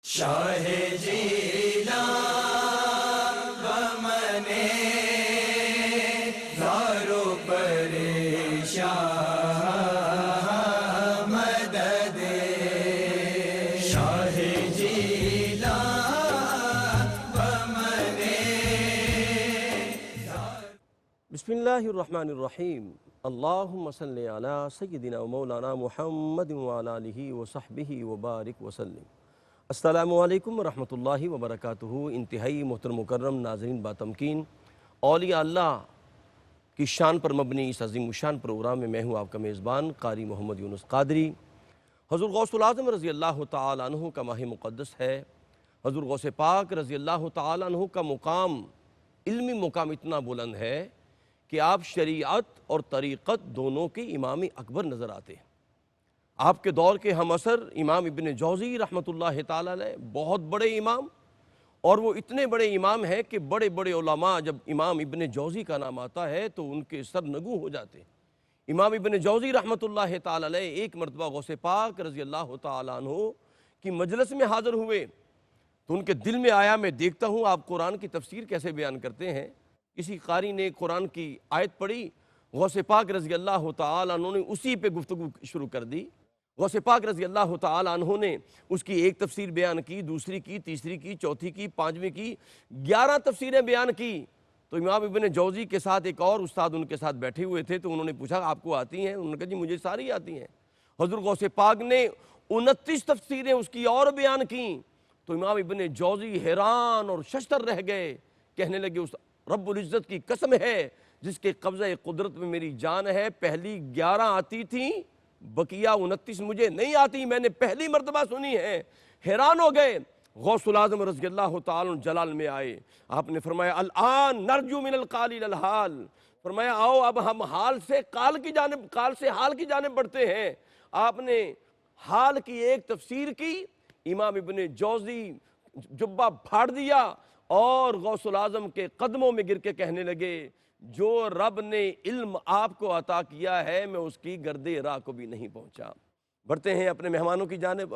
शाहे जीला बमने दारो परेशान मददे शाहे जीला बमने। बिस्मिल्लाहिर्रहमानिर्रहीम। अल्लाहुम्मा सल्लि अला सय्यिदिना व मौलाना मुहम्मदिन व अला आलिहि व सहबिहि व बारिक व सल्लिम। अस्सलामु अलैकुम व रहमतुल्लाहि व बरकातुहू। इंतहाई मोहतरम मुकर्रम नाज़रीन बातमकीन, औलिया अल्लाह की शान पर मबनी इस अज़ीम शान प्रोग्राम में मैं हूँ आपका मेज़बान कारी मोहम्मद यूनुस क़ादरी। हज़रत गौसुल आज़म रज़ी अल्लाह तआला अन्हु का माह मुक़द्दस है। हज़रत गौसे पाक रज़ी अल्लाह तआला अन्हु का मुकाम, इल्मी मुकाम इतना बुलंद है कि आप शरीअत और तरीक़त दोनों के इमाम अकबर नज़र आते हैं। आपके दौर के हम असर इमाम इब्न जौज़ी रहमतुल्लाह ताला अलैह बहुत बड़े इमाम, और वो इतने बड़े इमाम हैं कि बड़े बड़े उलमा जब इमाम इब्न जौज़ी का नाम आता है तो उनके सर नगू हो जाते हैं। इमाम इब्न जौज़ी रहमतुल्लाह ताला अलैह एक मरतबा गौसे पाक रज़ी अल्लाह ताला अन्हु की मजलिस में हाज़िर हुए तो उनके दिल में आया, मैं देखता हूँ आप कुरान की तफसीर कैसे बयान करते हैं। किसी कारी ने कुरान की आयत पढ़ी, गौसे पाक रज़ी अल्लाह ताला अन्हु ने उसी पे गुफ्तगू शुरू कर दी। गौसे पाक रज़ी अल्लाह ताला अन्हु ने उसकी एक तफसीर बयान की, दूसरी की, तीसरी की, चौथी की, पाँचवीं की, 11 तफसीरें बयान की। तो इमाम इब्न जौज़ी के साथ एक और उस्ताद उनके साथ बैठे हुए थे, तो उन्होंने पूछा आपको आती हैं? उन्होंने कहा जी मुझे सारी आती हैं। हज़रत गौसे पाक ने 29 तफसीरें उसकी और बयान की। तो इमाम इब्न जौज़ी हैरान और शशतर रह गए, कहने लगे उस रब्बुल इज़्ज़त की कसम है जिसके कब्ज़े कुदरत में मेरी जान है, पहली 11 आती थी, बकिया 29 मुझे नहीं आती, मैंने पहली मर्तबा सुनी है। हैरान हो गए। गौसुल आज़म रज़ी अल्लाह तआला जलाल में आए, आपने फरमाया अल आन नरजू मिनल काल इलल हाल, फरमाया आओ अब हम हाल से काल की जानिब, काल से हाल की जानिब बढ़ते हैं। आपने हाल की एक तफसीर की, इमाम इब्न जौज़ी जुब्बा फाड़ दिया और गौसुल आज़म के कदमों में गिर के कहने लगे जो रब ने इल्म आपको अता किया है मैं उसकी गर्दे राह को भी नहीं पहुँचा। बढ़ते हैं अपने मेहमानों की जानिब,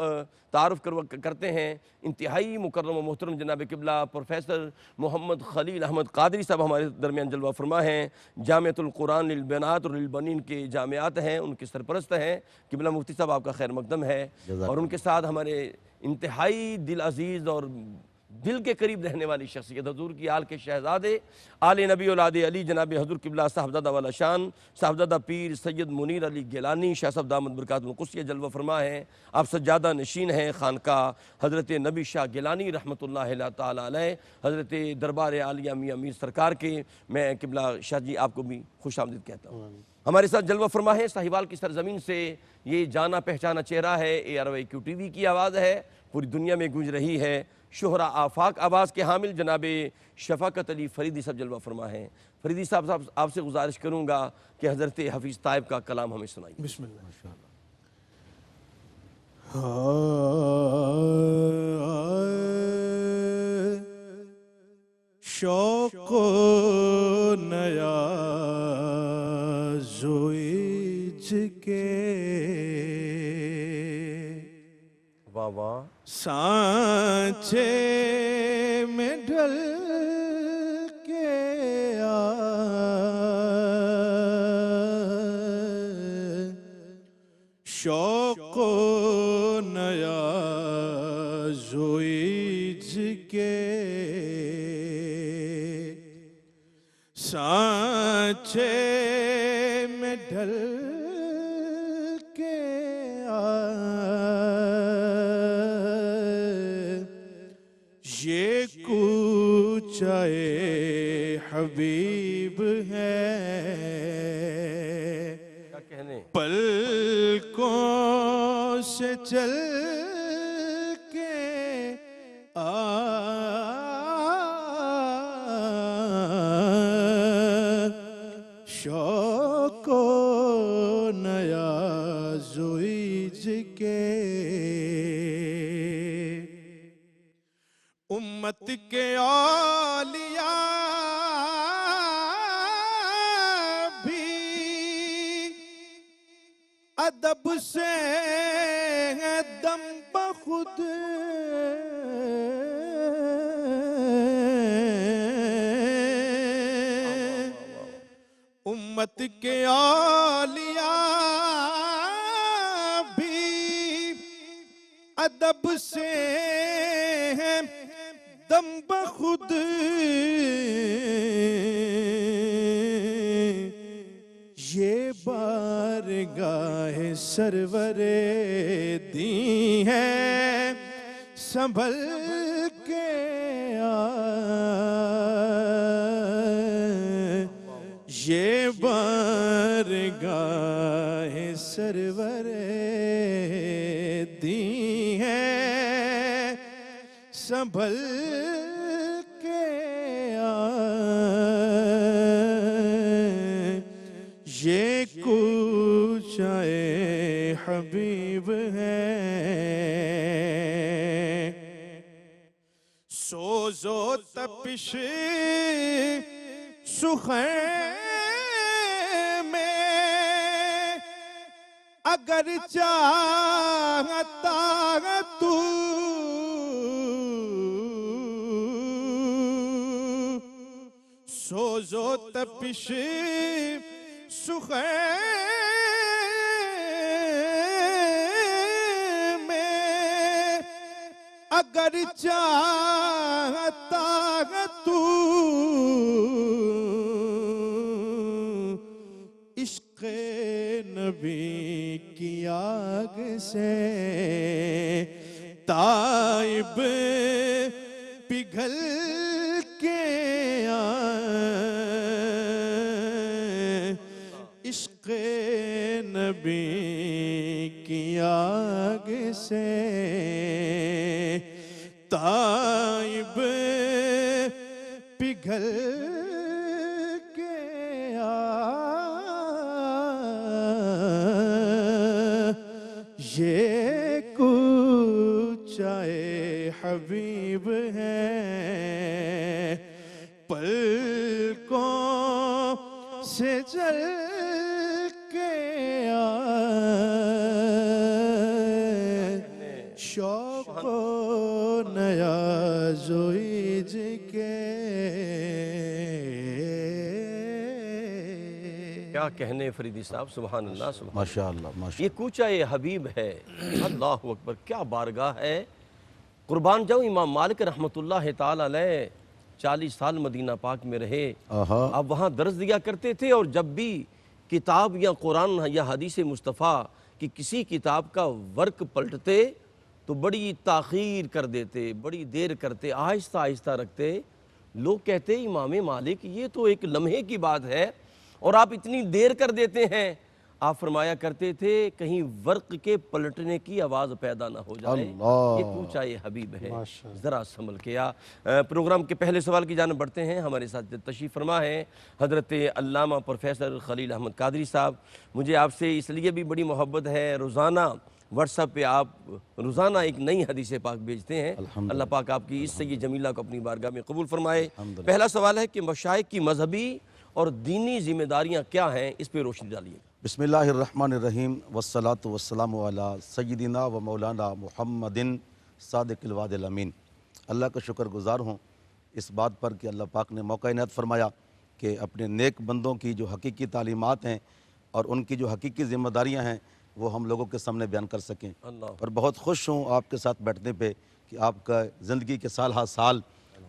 तारुफ़ करते हैं। इंतहाई मुकर्रम व मोहतरम जनाब क़िबला प्रोफेसर मोहम्मद खलील अहमद क़ादरी साहब हमारे दरमियान जलवा फरमा हैं। जामिअतुल क़ुरान लिल बनात और लिल बनीन के जामियात हैं, उनके सरपरस्त हैं। क़िबला मुफ्ती साहब आपका खैर मक़दम है। और उनके साथ हमारे इंतहाई दिल अज़ीज़ और दिल के करीब रहने वाली शख्सियत हजूर की आल के शहजादे आले नबी औलादे अली जनाब हजूर क़िबला साहबजादा वाला शान साहबजादा पीर सैयद मुनीर अली गिलानी शाह साहब दामद बरकातुहुल क़ुद्सिय्यह जलवा फरमा हैं। आप सज्जादा नशीन हैं खानका हज़रत नबी शाह गिलानी रहमतुल्लाह ताला अलैह, हज़रत दरबार आलिया मियां मीर सरकार के मैं क़िबला शाह जी आपको भी खुश आमदीद कहता हूँ। हमारे साथ जलवा फरमा है साहिवाल की सरजमीन से ये जाना पहचाना चेहरा है, ARYQ TV की आवाज़ है, पूरी दुनिया में गूंज रही है, शोहरा आफाक आवाज़ के हामिल जनाबे शफ़ाकत अली फ़रीदी साहब जलवा फरमा हैं। फ़रीदी साहब आपसे गुजारिश करूँगा कि हज़रत हफ़ीज़ ताइब का कलाम हमें सुनाइए। बिस्मिल्लाह। शौक़ नया ज़ोइज के वाह वाह, सांचे में ढल के आ शौक़ नया ज़ोइज के सांचे में ढल के आ ये कूचाए हबीब है क्या कहने। पलकों से चल के आ शौक़ नया ज़ोइज के उम्मत के औलिया भी अदब से है दम बखुद उम्मत के औलिया भी अदब से हैं दम बखुद, ये बारगाह सरवरे दी है संभल के ये बारगाह सरवरे दी है संभल के ये कूचाए हबीब है। सोजो तपिश सुखे में अगर चाहता तू सोजो तपिश सुखे में अगर चाहता तू इश्क़ नबी की आग से ताइब पिघल के इश्क़ नबी की आग से ताइब पिघल के ये कूचाए हबीब है। पलकों से जल के शौक़ो नया जोइज के क्या कहने फरीदी साहब, सुभान अल्लाह सुभान माशाअल्लाह माशा। ये कूचा ये हबीब है। अल्लाह अकबर, क्या बारगाह है। कुर्बान जाऊँ, इमाम मालिक रहमतुल्लाह ताला अलैह 40 साल मदीना पाक में रहे। अब वहाँ दर्स दिया करते थे और जब भी किताब या कुरान या हदीस मुस्तफ़ा की किसी किताब का वर्क पलटते तो बड़ी ताख़ीर कर देते, बड़ी देर करते, आहिस्ता आहिस्ता रखते। लोग कहते इमाम मालिक ये तो एक लम्हे की बात है और आप इतनी देर कर देते हैं। आप फरमाया करते थे कहीं वर्क के पलटने की आवाज़ पैदा ना हो जाए। ये पूछा ये हबीब है, ज़रा संभल के आ। प्रोग्राम के पहले सवाल की जानिब बढ़ते हैं। हमारे साथ तशरीफ़ फरमा है हज़रत अल्लामा प्रोफेसर खलील अहमद कादरी साहब। मुझे आपसे इसलिए भी बड़ी मोहब्बत है, रोज़ाना व्हाट्सएप पे आप रोज़ाना एक नई हदीस पाक भेजते हैं। अल्लाह पाक आपकी इस सय्यद जमीला को अपनी बारगाह में कबूल फरमाए। पहला सवाल है कि मशाइख की मजहबी और दीनी जिम्मेदारियाँ क्या हैं, इस पर रोशनी डालिए। बिस्मिल्लाहिर्रहमानिर्रहीम वस्सलातु वस्सलामु अला सय्यिदिना व मौलाना मुहम्मदिन सादिक़िल वादिल अमीन। अल्लाह का शुक्रगुज़ार हूँ इस बात पर कि अल्लाह पाक ने मौका इनायत फरमाया कि अपने नेक बंदों की जो हकीकी तालीमात हैं और उनकी जो हकीकी ज़िम्मेदारियाँ हैं वो हम लोगों के सामने बयान कर सकें। और बहुत खुश हूँ आपके साथ बैठने पे कि आपका ज़िंदगी के साल हा साल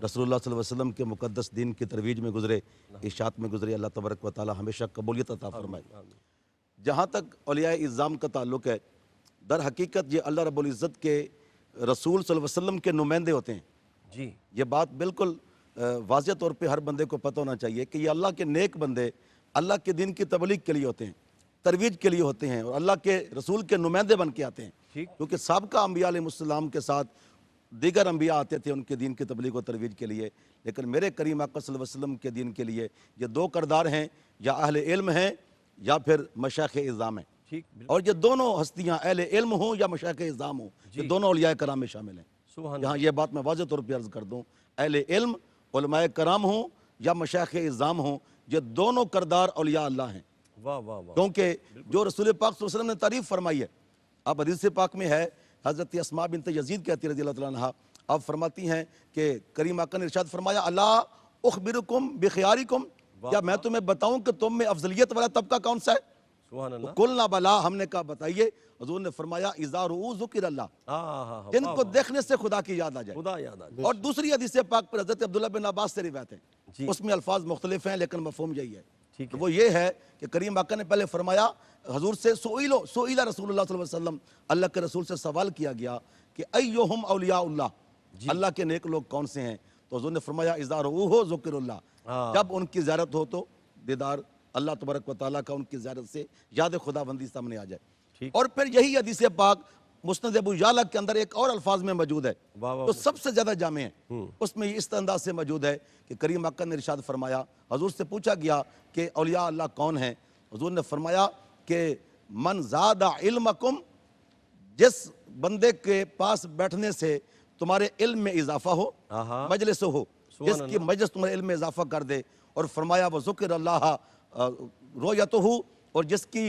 रसूलुल्लाह सल्लल्लाहु अलैहि वसल्लम के मुक़द्दस दीन की तरवीज में गुज़रे, इशात में गुज़रे। अल्लाह तबारक व तआला हमेशा कबूलियत अता फरमाए। जहाँ तक औलिया इज़्ज़ाम का ताल्लुक़ है, दर हकीकत ये अल्लाह रब्बुल इज़्ज़त के रसूल सल्लल्लाहु अलैहि वसल्लम के नुमाइंदे होते हैं जी। ये बात बिल्कुल वाज़ेह तौर पे हर बंदे को पता होना चाहिए कि ये अल्लाह के नेक बंदे अल्लाह के दीन की तबलीग के लिए होते हैं, तरवीज के लिए होते हैं और अल्लाह के रसूल के नुमाइंदे बन के आते हैं। क्योंकि साबिक़ा अंबिया अलैहिमुस्सलाम के साथ दीगर अंबिया आते थे उनके दीन की तबलीग और तरवीज के लिए, लेकिन मेरे करीम आका सल्लल्लाहु अलैहि वसल्लम के दीन के लिए ये दो करदार हैं, या अहले इल्म हैं या फिर मशाइख़ इज़्ज़ाम हैं। और ये दोनों हस्तियाँ अहले इल्म हों या मशाइख़ इज़्ज़ाम हों, ये दोनों औलिया कराम में शामिल हैं। यहाँ ये बात मैं वाज़ेह तौर पर अर्ज़ कर दूँ, अहले इल्म उलमाए कराम हों या मशाइख़ इज़्ज़ाम हों, ये दोनों करदार औलिया अल्लाह हैं। वाह वाह वाह। क्योंकि जो रसूल पाक सल्लल्लाहु अलैहि वसल्लम ने तारीफ़ फरमाई है, अब हदीस पाक में है, हज़रत अस्मा बिन्त यज़ीद कहती रज़ी अल्लाह तआला अन्हा, आप फरमाती हैं कि करीम आका ने इरशाद फरमाया, अला उख़बिरुकुम बिख़ियारिकुम, क्या मैं तुम्हें बताऊं कि तुम में अफजलियत वाला तबका कौन सा है? सुभान अल्लाह। कुल ना बला, हमने कहा बताइए। हुजूर ने फरमाया इज़ा रुऊ ज़ुकिर अल्लाह, जिनको देखने से खुदा की याद आ जाए। खुदा याद आ जाए। और दूसरी हदीस पाक पर हज़रत अब्दुल्लाह बिन अब्बास से रिवायत है, उसमें अल्फाज मुख्तलिफ हैं लेकिन मफ़हूम यही है। ठीक है। वो ये है कि करीम आका ने पहले फरमाया हजूर से सोइला रसूलुल्लाह सल्लल्लाहु अलैहि वसल्लम, अल्लाह के रसूल से सवाल किया गया कि अय्युहुम औलियाउल्लाह, अल्लाह के नेक लोग कौन से हैं? तो हजूर ने फरमाया इज़ा रुऊ ज़ुकिरुल्लाह, जब उनकी ज़ियारत हो तो दीदार अल्लाह तबारक व तआला का उनकी ज़ियारत से याद खुदाबंदी सामने आ जाए। और फिर यही हदीस पाक मुस्नद अबू याला के अंदर एक और अल्फाज में मौजूद है तो सबसे ज्यादा जामे है। उसमें इस अंदाज से मौजूद है कि करीम आका ने इरशाद फरमाया, हजूर से पूछा गया कि औलिया अल्लाह कौन है? हजूर ने फरमाया कि मन ज़ादा इल्मकुम, जिस बंदे के पास बैठने से तुम्हारे इल्म में इजाफा हो, मजलिस हो, जिसकी मजलिस तुम्हारे इल्म में इजाफा कर दे। और फरमाया वो ज़ुकिर अल्लाह रोयतहु, और जिसकी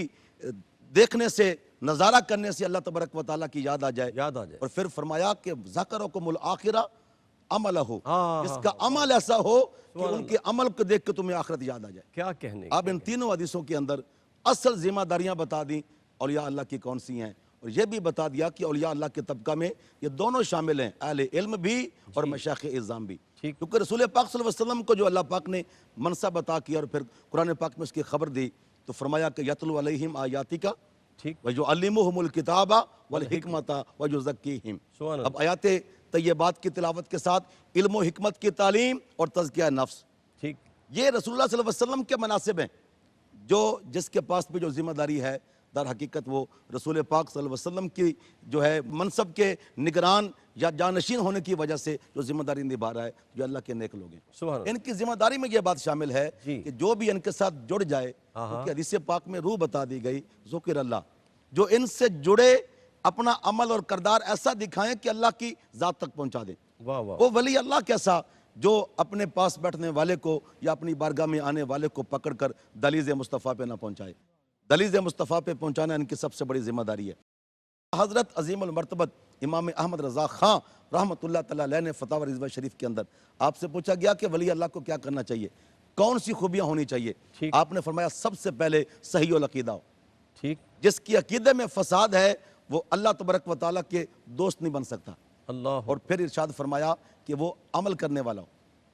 देखने से नज़ारा करने से अल्लाह तबारक व तआला की याद आ जाए। और फिर फरमाया कि ज़करकुमुल आखिरा अमलहु, इसका अमल ऐसा हो कि उनके अमल को देख के तुम्हें आखिरत याद आ जाए। क्या कहने। अब इन तीनों हदीसों के अंदर असल जिम्मेदारियां बता दी औलिया अल्लाह की कौन सी हैं, और यह भी बता दिया कि औलिया अल्लाह के तबका में ये दोनों शामिल हैं, अहले इल्म भी और मशाइख इज़ाम भी। क्योंकि रसूल पाक सल्लल्लाहु अलैहि वसल्लम को जो अल्लाह पाक ने मनसा बता किया और फिर कुरान पाक में उसकी खबर दी तो फरमाया कि यतलु अलैहिम आयातिका व युअल्लिमुहुमुल किताबा वल हिकमता व युज़क्कीहिम। अब आयाते तय्यबात की तिलावत के साथ इल्म व हिकमत की तालीम और तज़किया नफ्स, ठीक, ये रसूलुल्लाह सल्लल्लाहु अलैहि वसल्लम के मनासिब हैं। जो जिसके पास भी जो जिम्मेदारी है दर हकीकत वो रसूल पाक सल्लल्लाहु अलैहि वसल्लम की जो है मनसब के निगरान या जानशीन होने की वजह से जो जिम्मेदारी निभा रहा है, जो अल्लाह के नेक लोग हैं, इनकी जिम्मेदारी में यह बात शामिल है कि जो भी इनके साथ जुड़ जाए, क्योंकि हदीस पाक में रूह बता दी गई ज़ुकिर अल्लाह, जो इनसे जुड़े अपना अमल और करदार ऐसा दिखाएं कि अल्लाह की ज़ात तक पहुंचा दें। वो वली अल्लाह कैसा जो अपने पास बैठने वाले को या अपनी बारगाह में आने वाले को पकड़कर दलीज़ मुस्तफ़ा पे ना पहुंचाए। दलीज़ मुस्तफ़ा पे पहुंचाना इनकी सबसे बड़ी जिम्मेदारी है। हज़रत अज़ीमुल मर्तबत इमाम अहमद रज़ा ख़ान रहमतुल्लाह तआला अलैह ने फ़तावा रिज़वा शरीफ के अंदर आपसे पूछा गया कि वली अल्लाह को क्या करना चाहिए, कौन सी खूबियाँ होनी चाहिए? आपने फरमाया सबसे पहले सही और अकीदा हो। ठीक, जिसकी अकीदे में फसाद है वो अल्लाह तबारक व तआला के दोस्त नहीं बन सकता। अल्लाह। और फिर इरशाद फरमाया कि वो अमल करने वाला हो।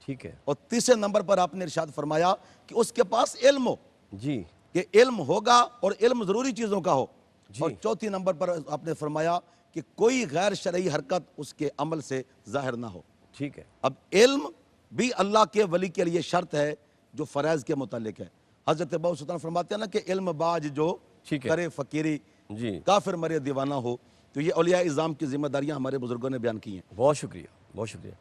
ठीक है। और तीसरे नंबर पर आपने इरशाद फरमाया कि उसके पास इल्म हो, जी, कि इल्म होगा और इल्म जरूरी चीजों का हो। और चौथी नंबर पर आपने फरमाया कि कोई गैर शरई हरकत उसके अमल से जाहिर ना हो। ठीक है। अब इल्म भी अल्लाह के वली के लिए शर्त है जो फराइज के मुतालिक है। हजरत अबू सुल्तान फरमाते हैं ना कि इल्म बाज जो करे फकीरी, जी, काफिर मरे दीवाना हो। तो ये औलिया इज़ाम की जिम्मेदारियां हमारे बुजुर्गों ने बयान की हैं। बहुत शुक्रिया, बहुत शुक्रिया।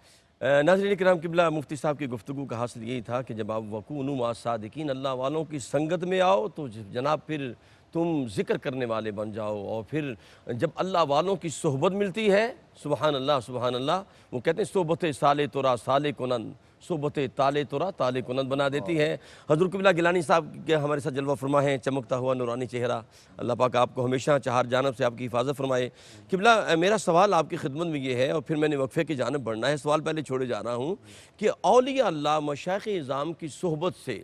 नाज़रीन किराम, किबला मुफ्ती साहब की गुफ्तगू का हासिल यही था कि जब आप वकूनु मा सादिकीन, अल्लाह वालों की संगत में आओ तो जनाब फिर तुम ज़िक्र करने वाले बन जाओ। और फिर जब अल्लाह वालों की सोहबत मिलती है, सुबहान अल्लाह सुबहान अल्लाह, वो कहते हैं सोबत साले तोरा साले कुनन, सोबत ताले तोरा ताले कुनन बना देती है। हज़रत किबला गिलानी साहब के हमारे साथ जलवा फरमा है, चमकता हुआ नूरानी चेहरा। अल्लाह पाक आपको हमेशा चार जानब से आपकी हिफाजत फरमाए। किबला मेरा सवाल आपकी खिदमत में ये है, और फिर मैंने वक्फे की जानब बढ़ना है, सवाल पहले छोड़े जा रहा हूँ कि औलिया अल्लाह मशाइख़ इज़ाम की सोहबत से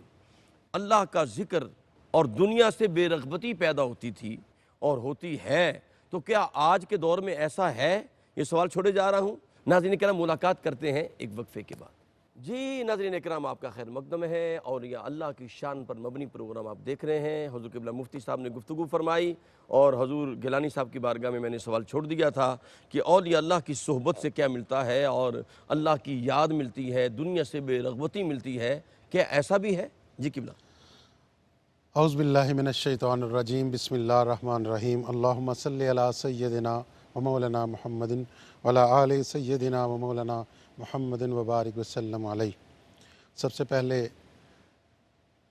अल्लाह का ज़िक्र और दुनिया से बेरग़बती पैदा होती थी और होती है, तो क्या आज के दौर में ऐसा है? ये सवाल छोड़े जा रहा हूँ। नाज़रीन किराम, मुलाकात करते हैं एक वक्फे के बाद। जी नाज़रीन इकराम, आपका खैर मकदम है और यह अल्लाह की शान पर मबनी प्रोग्राम आप देख रहे हैं। हुज़ूर क़िबला मुफ्ती साहब ने गुफ्तगू फरमाई और हुज़ूर गिलानी साहब की बारगाह में मैंने सवाल छोड़ दिया था कि औलिया अल्लाह की सोहबत से क्या मिलता है और अल्लाह की याद मिलती है, दुनिया से बेरग़बती मिलती है, क्या ऐसा भी है? जी किबला। औज़ु बिल्लाहि मिनश शैतानिर रजीम, बिस्मिल्लाहिर रहमानिर रहीम। अल्लाहुम्मा सल्लि अला सय्यदिना व मौलाना मुहम्मदिन व अला आलि सय्यदिना व मौलाना मुहम्मदिन व बारिक वसल्लम अलैहि। सबसे पहले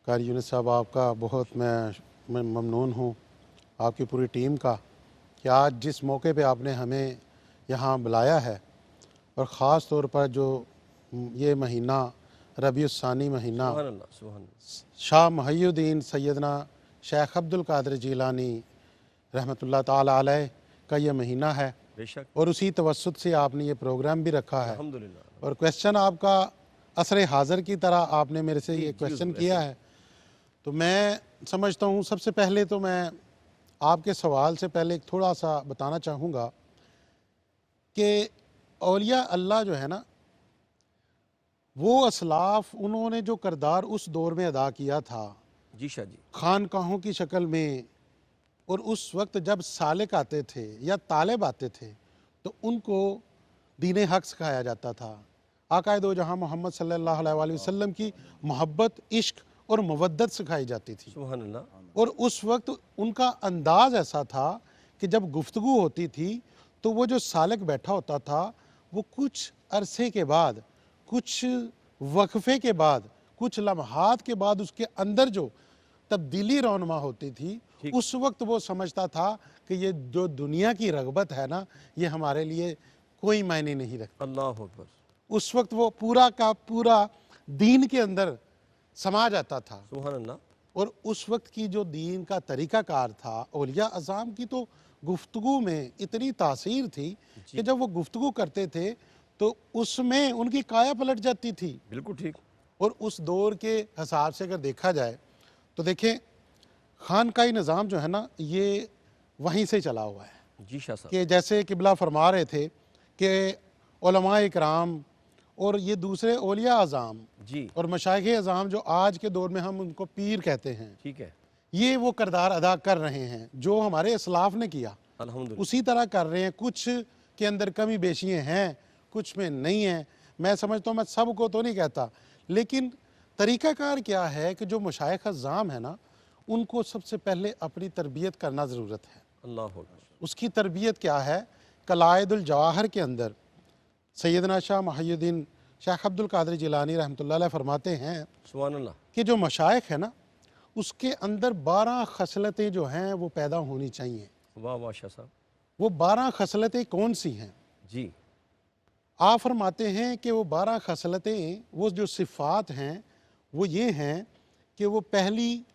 कारी यूनुस साहब, आपका बहुत मैं ममनून हूँ, आपकी पूरी टीम का, कि आज जिस मौके पे आपने हमें यहाँ बुलाया है और ख़ास तौर पर जो ये महीना रबीउस्सानी महीना शाह मुहय्यिद्दीन सैयदना शेख अब्दुल कादिर जीलानी रहमतुल्लाह ताला अलैह का ये महीना है, और उसी तवस्सुत से आपने ये प्रोग्राम भी रखा है। और क्वेश्चन आपका असर हाज़र की तरह आपने मेरे से ये क्वेश्चन किया है, तो मैं समझता हूँ सबसे पहले तो मैं आपके सवाल से पहले एक थोड़ा सा बताना चाहूँगा कि औलिया अल्लाह जो है ना, वो असलाफ उन्होंने जो किरदार उस दौर में अदा किया था जी शाह जी। खानकाहों की शक्ल में, और उस वक्त जब सालिक आते थे या तालिब आते थे तो उनको दीन हक सिखाया जाता था। आक़ाए दो जहाँ मोहम्मद सल्लल्लाहु अलैहि वसल्लम की मोहब्बत, इश्क और मवद्दत सिखाई जाती थी। सुभान अल्लाह। और उस वक्त उनका अंदाज़ ऐसा था कि जब गुफ्तगू होती थी तो वो जो सालिक बैठा होता था वो कुछ अरसे के बाद, कुछ वक्फे के बाद, कुछ लम्हात के बाद उसके अंदर जो तब्दीली रौनमा होती थी, उस वक्त वो समझता था कि ये जो दुनिया की रगबत है ना, ये हमारे लिए कोई मायने नहीं रखता। अल्लाह अकबर। उस वक्त वो पूरा का पूरा दीन के अंदर समा जाता था। सुभान अल्लाह। और उस वक्त की जो दीन का तरीक़ाकार था, औलिया अज़ाम की तो गुफ्तगू में इतनी तासीर थी कि जब वो गुफ्तगू करते थे तो उसमें उनकी काया पलट जाती थी। बिल्कुल ठीक। और उस दौर के हिसाब से अगर देखा जाए तो देखें, खानकाई निज़ाम जो है ना, ये वहीं से चला हुआ है। जी शाह साहब। कि जैसे किबला फरमा रहे थे कि उलमाए इकराम और ये दूसरे औलिया अज़ाम जी। और मशाइख़ अज़ाम जो आज के दौर में हम उनको पीर कहते हैं, ठीक है। ये वो किरदार अदा कर रहे हैं जो हमारे असलाफ ने किया, अल्हम्दुलिल्लाह। उसी तरह कर रहे हैं। कुछ के अंदर कमी बेशियाँ हैं, कुछ में नहीं हैं। मैं समझता हूँ, मैं सब को तो नहीं कहता, लेकिन तरीक़ाकार क्या है कि जो मशाइख़ अज़ाम है ना, उनको सबसे पहले अपनी तरबियत करना ज़रूरत है। अल्लाह अकबर। उसकी तरबियत क्या है? कलायदुल जवाहर के अंदर सैयदना शाह मुहय्यिद्दीन शेख अब्दुल कादिर जिलानी रहमतुल्लाह अलैह फरमाते हैं सुभान अल्लाह। कि जो मशाइख़ है ना, उसके अंदर 12 खसलतें जो हैं वो पैदा होनी चाहिए। वाह वाह शाह साहब। वो 12 खसलतें कौन सी हैं? जी। आप फरमाते हैं कि वो 12 खसलतें, वो जो सिफ़ात हैं वो ये हैं कि वो पहली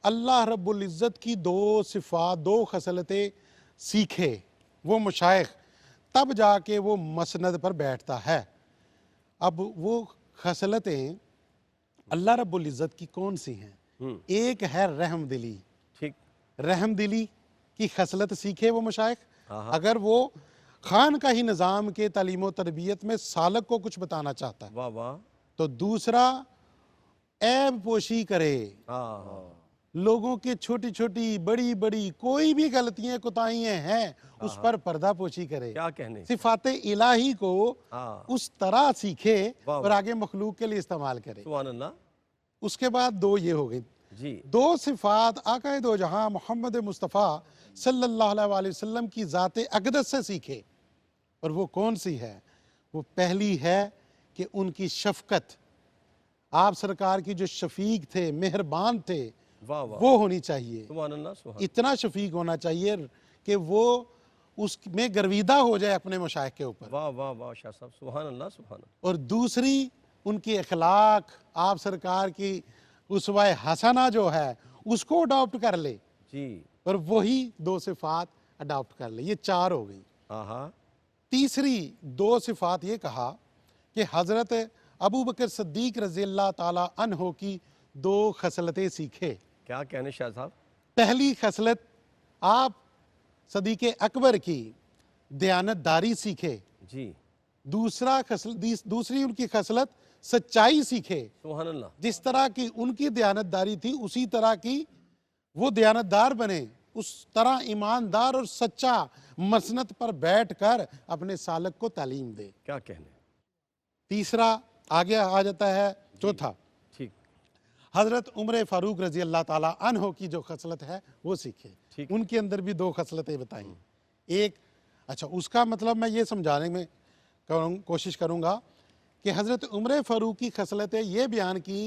अल्लाह रब्बुल इज़्ज़त की 2 सिफ़ात, 2 खसलतें सीखे वो मशाइख़, तब जाके वो मसनद पर बैठता है। अब वो खसलतें अल्लाह रब्बुल इज़्ज़त की कौन सी हैं? एक है रहम दिली। ठीक। रहम दिली की खसलत सीखे वो मशाइख़। अगर वो खान का ही निज़ाम के तालीम व तरबियत में सालक को कुछ बताना चाहता है, वाह वाह। तो दूसरा ऐब पोशी करे, लोगों के छोटी छोटी बड़ी बड़ी कोई भी गलतियां कोताहियां हैं उस पर पर्दा पोशी करे। क्या कहने। सिफाते इलाही को उस तरह सीखे और आगे मखलूक के लिए इस्तेमाल करे। सुभान अल्लाह। उसके बाद 2 ये हो गई जी। 2 सिफात आक़ाए दो जहां मोहम्मद मुस्तफ़ा सल्लल्लाहु अलैहि वसल्लम की ज़ाते अक़दस से सीखे। और वो कौन सी है? वो पहली है कि उनकी शफ़क़त, आप सरकार की जो शफीक थे, मेहरबान थे, वाह वाह। वो होनी चाहिए। सुभान अल्लाह। सुभान। इतना शफीक होना चाहिए कि वो उसमें गर्विदा हो जाए अपने मशाइख़ के ऊपर। वाह वाह वाह शाह साहब। सुभान अल्लाह। सुभान अल्लाह। और दूसरी उनकी अखलाक, आप सरकार की उसवाए हसना जो है उसको अडॉप्ट कर ले जी। और वही 2 सिफात अडॉप्ट कर ले। ये 4 हो गई। हाँ। तीसरी 2 सिफात ये कहा कि हज़रत अबू बकर सिद्दीक़ रज़ियल्लाहु ताला अन्हो की 2 खसलतें सीखे। क्या कहने शाह साहब। पहली खसलत आप सदीक़ अकबर की दयानतदारी सीखे। जी। दूसरी उनकी खसलत सच्चाई सीखे। सुभान अल्लाह। जिस तरह की उनकी दयानतदारी थी उसी तरह की वो दयानतदार बने, उस तरह ईमानदार और सच्चा मसनद पर बैठ कर अपने सालक को तालीम दे। क्या कहने। तीसरा आगे आ जाता है चौथा, ठीक। हज़रत उमर फ़ारूक रज़ी अल्लाह ताला अन्हो की जो खसलत है वो सीखे। उनके अंदर भी 2 खसलतें बताई। एक, अच्छा उसका मतलब मैं ये समझाने में कोशिश करूँगा कि हज़रत उमर फ़ारूक की खसलतें ये बयान की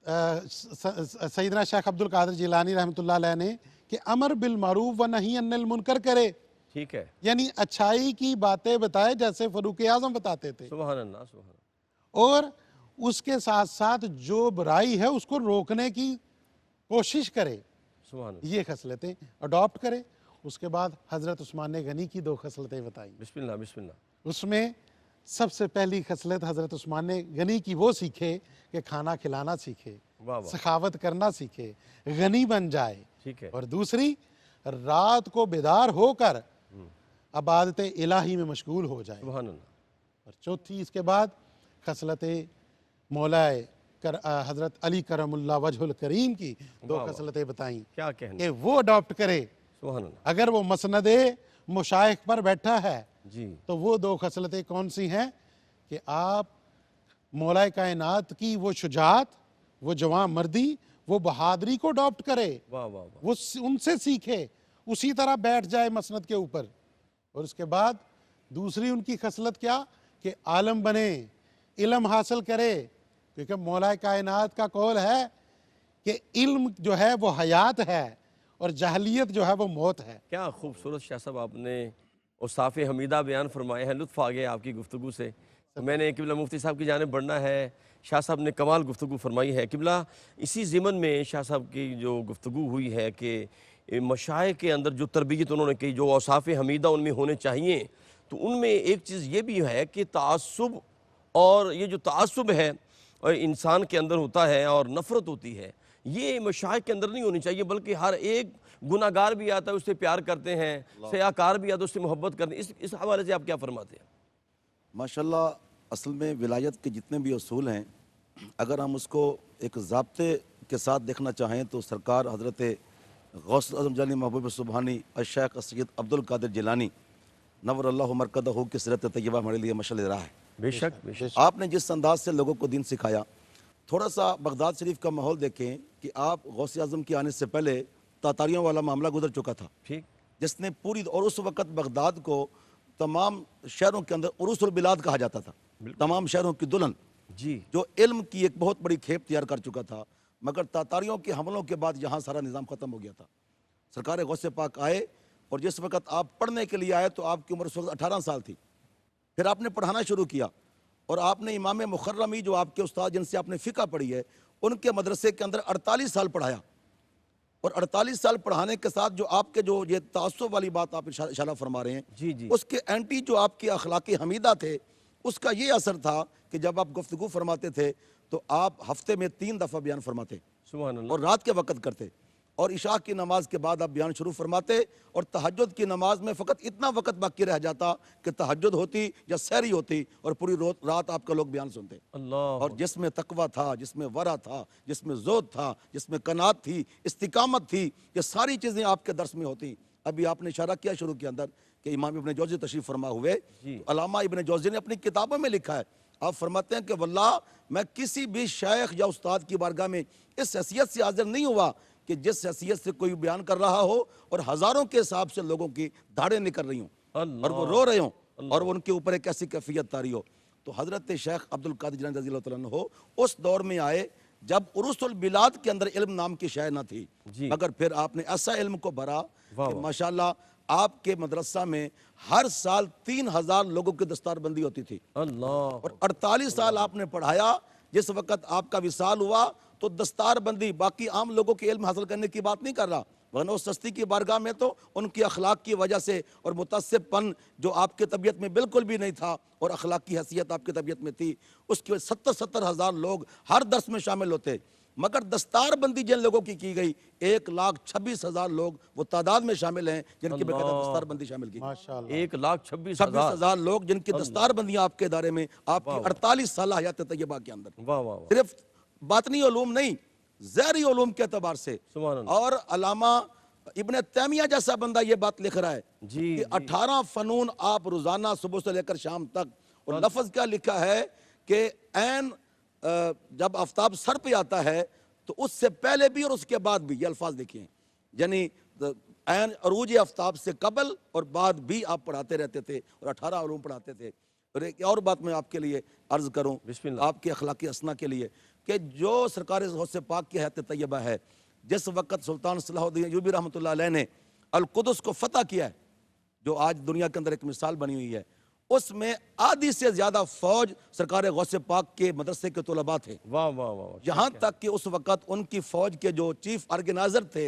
सैयदना शेख अब्दुल कादिर जिलानी रहमतुल्लाह अलैह ने कि अमर बिल मारूफ व नही अनिल मुनकर करे। ठीक है। यानी अच्छाई की बातें बताए जैसे फ़ारूक आज़म बताते थे। सुभान अल्लाह। सुभान। और उसके साथ साथ जो बुराई है उसको रोकने की कोशिश करे। सुभान। ये खसलतें अडॉप्ट करे। उसके बाद हज़रत उस्मान गनी की 2 खसलतें बताई। बिस्मिल्लाह बिस्मिल्लाह। उसमें सबसे पहली खसलत हज़रत उस्मान गनी की वो सीखे कि खाना खिलाना सीखे, वाह वाह, सखावत करना सीखे, गनी बन जाए। ठीक है। और दूसरी, रात को बेदार होकर अबादत इलाही में मशगूल हो जाए। सुभान अल्लाह। और चौथी इसके बाद खसलत मौलाए हज़रत अली करमुल्ला वजहुल करीम की दो वाह वाह। खसलतें बताई क्या कहना, कि वो अडॉप्ट करे। सुभान अल्लाह। अगर वो मसनद मुशाइख पर बैठा है जी, तो वो दो खसलतें कौन सी हैं कि आप मौलाए कायनात की वो शुजात, वो जवां मर्दी, वो बहादुरी को अडॉप्ट करे, वाह वाह वाह, वो उनसे सीखे, उसी तरह बैठ जाए मसनद के ऊपर। और उसके बाद दूसरी उनकी खसलत क्या कि आलम बने, इल्म हासिल करे, क्योंकि मौलाए कायनात का कौल है कि इल्म जो है वो हयात है और जहलियत जो है वो मौत है। क्या खूबसूरत शाह साहब आपने औसाफ़ हमीदा बयान फरमाए हैं। लुत्फ़ आ गया आपकी गुफ्तगू से। तो मैंने किबला मुफ्ती साहब की जानिब बढ़ना है। शाह साहब ने कमाल गुफ्तगू फरमाई है। किबला इसी ज़िमन में शाह साहब की जो गुफ्तगू हुई है कि मशाए के अंदर जो तरबियत उन्होंने की, जो औसाफ़ हमीदा उनमें होने चाहिए, तो उनमें एक चीज़ ये भी है कि तआस्सुब, और ये जो तआस्सुब है और इंसान के अंदर होता है और नफ़रत होती है, ये मशाइख के अंदर नहीं होनी चाहिए, बल्कि हर एक गुनाहगार भी आता है उससे प्यार करते हैं, सयाकार भी आता है उससे मोहब्बत करते हैं। इस हवाले से आप क्या फरमाते हैं? माशाल्लाह, असल में विलायत के जितने भी असूल हैं, अगर हम उसको एक ज़ाब्ते के साथ देखना चाहें तो सरकार हज़रत गौस आज़म जानी महबूब सुबहानी शेख सैयद अब्दुल कादिर जिलानी नव्वरल्लाहु मरकदहू की सीरत तैयबा हमारे लिए मशअल राह है। बेशक बेशक। आपने जिस अंदाज से लोगों को दीन सिखाया, थोड़ा सा बगदाद शरीफ का माहौल देखें कि आप गौस आज़म के आने से पहले तातारियों वाला मामला गुजर चुका था, ठीक, जिसने पूरी, और उस वक़्त बगदाद को तमाम शहरों के अंदर उरूसुल बिलाद कहा जाता था, तमाम शहरों की दुल्हन, जी, जो इल्म की एक बहुत बड़ी खेप तैयार कर चुका था। मगर तातारियों के हमलों के बाद यहाँ सारा निज़ाम ख़त्म हो गया था। सरकार गौसे पाक आए और जिस वक़्त आप पढ़ने के लिए आए तो आपकी उम्र उस वक्त 18 साल थी। फिर आपने पढ़ाना शुरू किया और आपने इमाम मुखर्रमी, जो आपके उस्ताद जिनसे आपने फ़िक़ा पढ़ी है, उनके मदरसे के अंदर 48 साल पढ़ाया। और 48 साल पढ़ाने के साथ जो आपके जो ये तासुब वाली बात आप इशारा फरमा रहे हैं, जी जी, उसके एंटी जो आपके अखलाकी हमीदा थे, उसका ये असर था कि जब आप गुफ्तगू फरमाते थे तो आप हफ्ते में 3 दफ़ा बयान फरमाते सुभान अल्लाह, और रात के वक़्त करते, और इशा की नमाज के बाद आप बयान शुरू फरमाते, और तहज्जुद की नमाज में फ़कत इतना वक़्त बाकी रह जाता कि तहज्जुद होती या सहरी होती और पूरी रात आपका लोग बयान सुनते। अल्लाह, और जिसमें तकवा था, जिसमें वरा था, जिसमें ज़ोद था, जिसमें कनात थी, इस्तिकामत थी, ये सारी चीज़ें आपके दर्स में होती। अभी आपने इशारा किया शुरू के अंदर कि इमाम इब्न जौज़ी तशरीफ़ फरमा हुए, तो अल्लामा इब्न जौज़ी ने अपनी किताबों में लिखा है, आप फरमाते हैं कि वल्लाह मैं किसी भी शेख या उस्ताद की बारगाह में इस हैसियत से हाजिर नहीं हुआ कि जिस हैसियत से कोई बयान कर रहा हो और हज़ारों के हिसाब से लोगों की धाड़ें निकल रही हों और वो रो रहे हों और वो उनके ऊपर एक ऐसी कैफियत तारी हो। तो हज़रत शेख अब्दुल कादिर जिलानी रज़ी अल्लाह तआला अन्हु उस दौर में आए जब उरूसुल बिलाद के अंदर इल्म नाम की शय न थी, मगर फिर आपने ऐसा इल्म को भरा कि माशाल्लाह आपके मदरसा में हर साल 3000 लोगों की दस्तारबंदी होती थी। अल्लाह, और 48 साल आपने पढ़ाया। जिस वक़्त आपका विसाल हुआ तो दस्तारबंदी, बाकी आम लोगों के इल्म हासिल करने की बात नहीं कर रहा, वरना उस सस्ती की बारगाह में तो उनकी अखलाक की वजह से और मुतअस्सिबपन जो आपके तबीयत में बिल्कुल भी नहीं था और अखलाक की हैसियत आपकी तबीयत में थी, उसकी वजह 70-70 हज़ार लोग हर दर्स में शामिल होते। मगर दस्तारबंदी जिन लोगों की गई, 1,26,000 लोग वो तादाद में शामिल हैं जिनकी बेकायदा दस्तारबंदी शामिल की। माशाअल्लाह, 1,26,000, 26,000 लोग जिनकी दस्तारबंदियां आपके इदारे में आपकी 48 साल हयात तैयबा के अंदर, वाह वाह वाह, सिर्फ बातनी उलूम नहीं, ज़हरी उलूम के अतबार से। सुभान अल्लाह, और अल्लामा इब्न तैमिया जैसा बंदा ये बात लिख रहा है जी, कि 18 फ़नून आप रोज़ाना सुबह से लेकर शाम तक, और लफ्ज़ क्या लिखा है कि ऐन जब आफ्ताब सर पे आता है तो उससे पहले भी और उसके बाद भी, ये अल्फाज देखिए, यानी ऐन अरूज आफ्ताब से कबल और बाद भी आप पढ़ाते रहते थे और 18 उलूम पढ़ाते थे। और एक और बात मैं आपके लिए अर्ज़ करूं, बिस्मिल्लाह, आपके अखलाकी असना के लिए, कि जो सरकार गौसे पाक की हयात तैयबा है, जिस वक़्त सुल्तान सलाहुद्दीन अय्यूबी रहमतुल्लाह अलैह ने अल कुदस को फतह किया है, जो आज दुनिया के अंदर एक मिसाल बनी हुई है, उसमें आधी से ज़्यादा फ़ौज सरकार गौसे पाक के मदरसे के तलबा थे। वाह वाह वाह, यहाँ तक कि उस वक़्त उनकी फ़ौज के जो चीफ ऑर्गेनाइज़र थे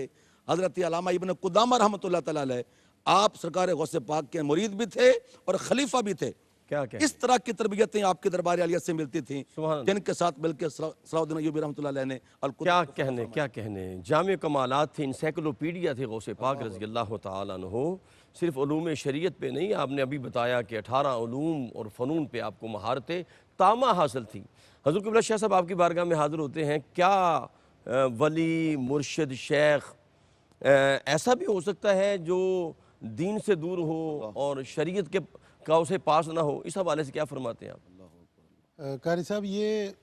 हज़रत अल्लामा इब्न कुदामा रहमतुल्लाह तआला अलैह, आप सरकार गौसे पाक के मुरीद भी थे और खलीफा भी थे। क्या क्या इस तरह की तरबियतें आपके दरबार आलिया से मिलती थी, सुभान अल्लाह। जिनके साथ मिलकर सलाउद्दीन अय्यूबी रहमतुल्लाह अलैह ने क्या कहने क्या कहने, जामे कमालात थे, इंसाइक्लोपीडिया थे गौसे पाक रज़ी अल्लाह तआला अन्हु। सिर्फ उलूम शरीयत पे नहीं, आपने अभी बताया कि 18 उलूम और फ़नून पे आपको महारतें तामा हासिल थी। हज़रत क़िबला शाह साहब आपकी बारगाह में हाज़िर होते हैं, क्या वली मुर्शिद शेख ऐसा भी हो सकता है जो दीन से दूर हो और शरीयत के का उसे पास ना हो? इस हवाले से क्या फरमाते हैं आप? कारी साहब ये